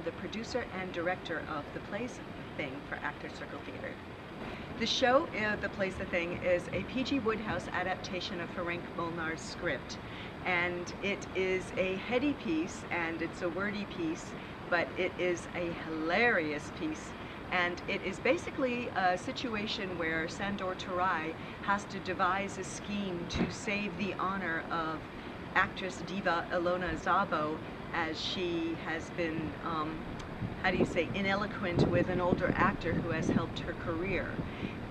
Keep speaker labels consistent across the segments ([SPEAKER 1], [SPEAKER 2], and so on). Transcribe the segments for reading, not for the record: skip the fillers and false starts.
[SPEAKER 1] the producer and director of The Plays Thing for Actors Circle Theatre. The show, The Plays the Thing, is a P.G. Wodehouse adaptation of Ferenc Molnár's script. And it is a heady piece, and it's a wordy piece, but it is a hilarious piece. And it is basically a situation where Sandor Turai has to devise a scheme to save the honor of actress diva Ilona Szabo, as she has been, how do you say, ineloquent with an older actor who has helped her career.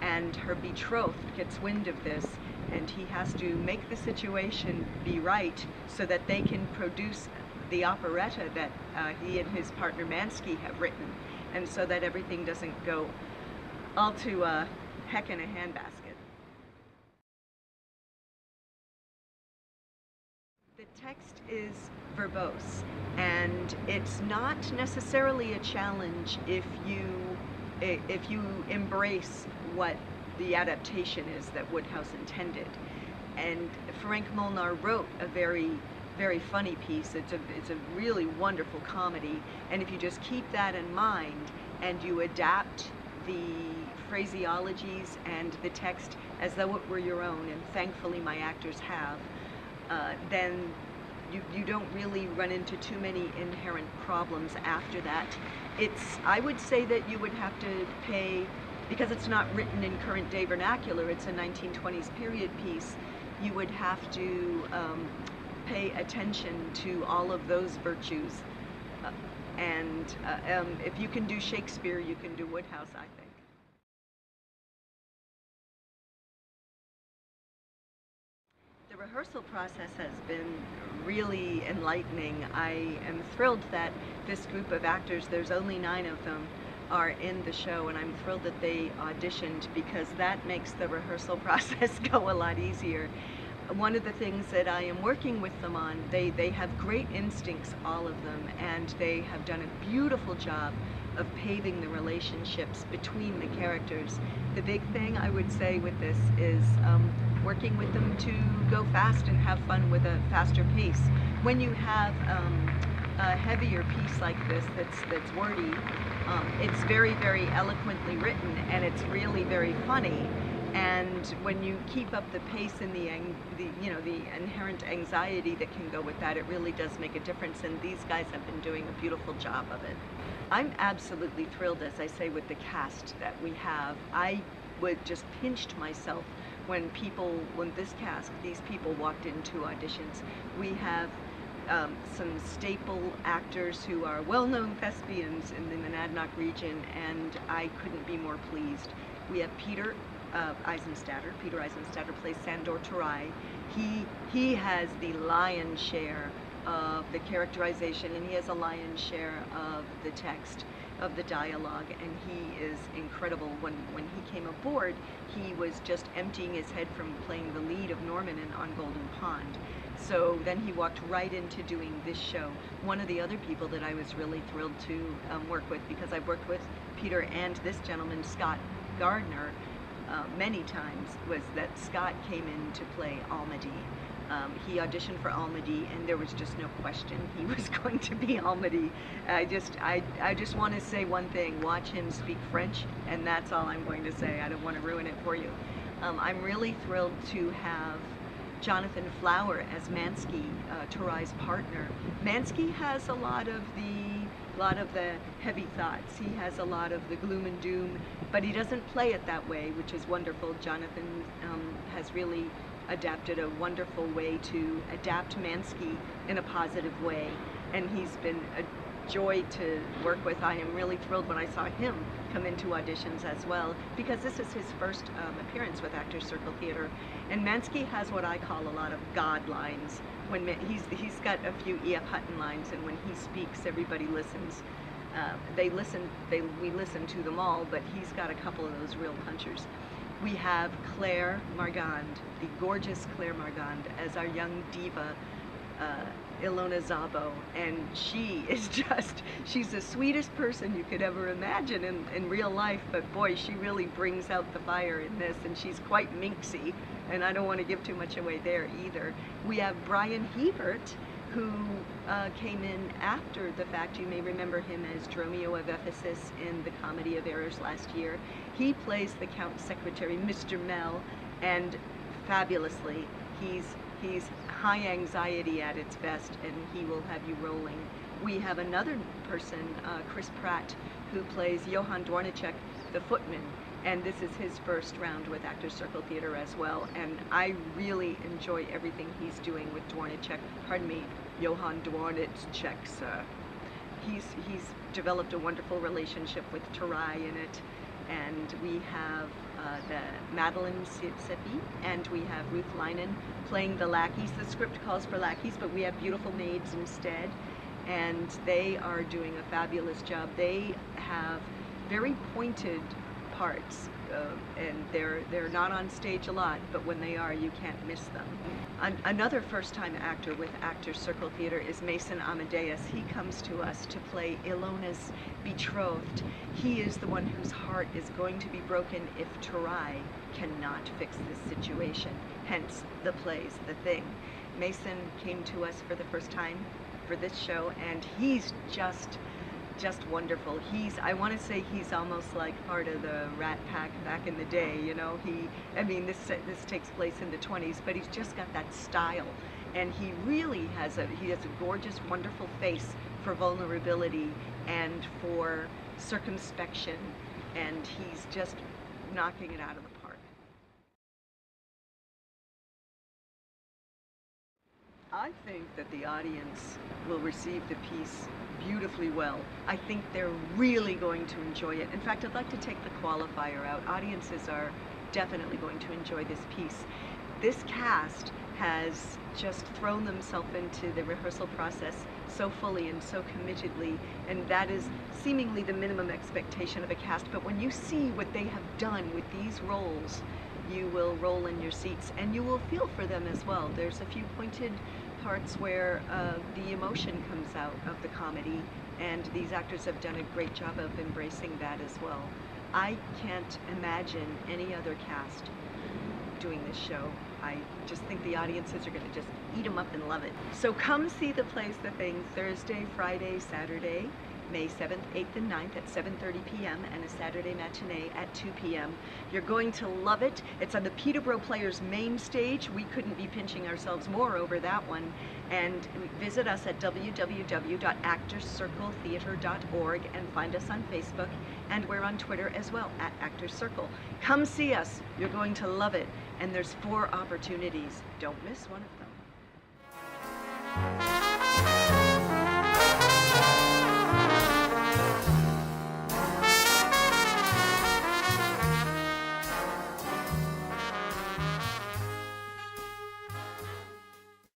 [SPEAKER 1] And her betrothed gets wind of this, and he has to make the situation be right so that they can produce the operetta that he and his partner Mansky have written, and so that everything doesn't go all to heck in a handbasket. The text is verbose, and it's not necessarily a challenge if you embrace what the adaptation is that Wodehouse intended. And Ferenc Molnár wrote a very funny piece. It's a really wonderful comedy, and if you just keep that in mind and you adapt the phraseologies and the text as though it were your own, and thankfully my actors have, then you don't really run into too many inherent problems after that. I would say that you would have to pay, because it's not written in current day vernacular, it's a 1920s period piece, you would have to pay attention to all of those virtues. If you can do Shakespeare, you can do Wodehouse, I think. The rehearsal process has been really enlightening. I am thrilled that this group of actors, there's only 9 of them, are in the show, and I'm thrilled that they auditioned, because that makes the rehearsal process go a lot easier. One of the things that I am working with them on, they have great instincts, all of them, and they have done a beautiful job of paving the relationships between the characters. The big thing I would say with this is working with them to go fast and have fun with a faster pace. When you have a heavier piece like this that's wordy, it's very eloquently written, and it's really very funny. And when you keep up the pace and the inherent anxiety that can go with that, it really does make a difference, and these guys have been doing a beautiful job of it. I'm absolutely thrilled, as I say, with the cast that we have. I would just pinched myself when these people walked into auditions. We have some staple actors who are well-known thespians in the Monadnock region, and I couldn't be more pleased. We have Peter Eisenstadter plays Sandor Turai. He has the lion's share of the characterization, and he has a lion's share of the text, of the dialogue, and he is incredible. When he came aboard, he was just emptying his head from playing the lead of Norman on Golden Pond. So then he walked right into doing this show. One of the other people that I was really thrilled to work with, because I've worked with Peter and this gentleman, Scott Gardner, many times, was that Scott came in to play Almady. He auditioned for Almady, and there was just no question he was going to be Almady. I just want to say one thing: watch him speak French, and that's all I'm going to say. I don't want to ruin it for you. I'm really thrilled to have Jonathan Flower as Mansky, Turai's partner. Mansky has a lot of the heavy thoughts. He has a lot of the gloom and doom, but he doesn't play it that way, which is wonderful. Jonathan has really adapted a wonderful way to adapt Mansky in a positive way, and he's been a joy to work with. I am really thrilled when I saw him come into auditions as well, because this is his first appearance with Actors Circle Theatre, and Mansky has what I call a lot of God lines. When he's got a few E.F. Hutton lines, and when he speaks, everybody listens. We listen to them all, but he's got a couple of those real punchers. We have Clare Margand, the gorgeous Clare Margand, as our young diva, Ilona Szabo, and she's the sweetest person you could ever imagine in real life, but boy, she really brings out the fire in this, and she's quite minxy, and I don't want to give too much away there either. We have Bryan Hebert, who came in after the fact. You may remember him as Dromio of Ephesus in the Comedy of Errors last year. He plays the Count's secretary, Mr. Mell, and fabulously, he's high anxiety at its best, and he will have you rolling. We have another person, Chris Pratt, who plays Johann Dwornitschek, the footman, and this is his first round with Actors Circle Theatre as well, and I really enjoy everything he's doing with Dwornitschek. Pardon me, Johann Dwornitschek, sir. He's developed a wonderful relationship with Turai in it, and we have the Madeline Seppi, and we have Ruth Linen playing the lackeys. The script calls for lackeys, but we have beautiful maids instead, and they are doing a fabulous job. They have very pointed parts, and they're not on stage a lot, but when they are, you can't miss them. Another first-time actor with Actors Circle Theatre is Mason Amadeus. He comes to us to play Ilona's betrothed. He is the one whose heart is going to be broken if Turai cannot fix this situation, hence the play's The Thing. Mason came to us for the first time for this show, and he's just wonderful. I want to say he's almost like part of the Rat Pack back in the day, you know. I mean, this takes place in the 20s, but he's just got that style, and he really has a gorgeous, wonderful face for vulnerability and for circumspection, and he's just knocking it out of the park. I think that the audience will receive the piece beautifully well. I think they're really going to enjoy it. In fact, I'd like to take the qualifier out. Audiences are definitely going to enjoy this piece. This cast has just thrown themselves into the rehearsal process so fully and so committedly, and that is seemingly the minimum expectation of a cast. But when you see what they have done with these roles, you will roll in your seats, and you will feel for them as well. There's a few pointed parts where the emotion comes out of the comedy, and these actors have done a great job of embracing that as well. I can't imagine any other cast doing this show. I just think the audiences are going to just eat them up and love it. So come see the plays The Thing Thursday, Friday, Saturday, May 7th, 8th, and 9th at 7:30 p.m. and a Saturday matinee at 2 p.m. You're going to love it. It's on the Peterborough Players main stage. We couldn't be pinching ourselves more over that one. And visit us at www.actorscircletheatre.org and find us on Facebook, and we're on Twitter as well at Actors Circle. Come see us. You're going to love it. And there's 4 opportunities. Don't miss one of them.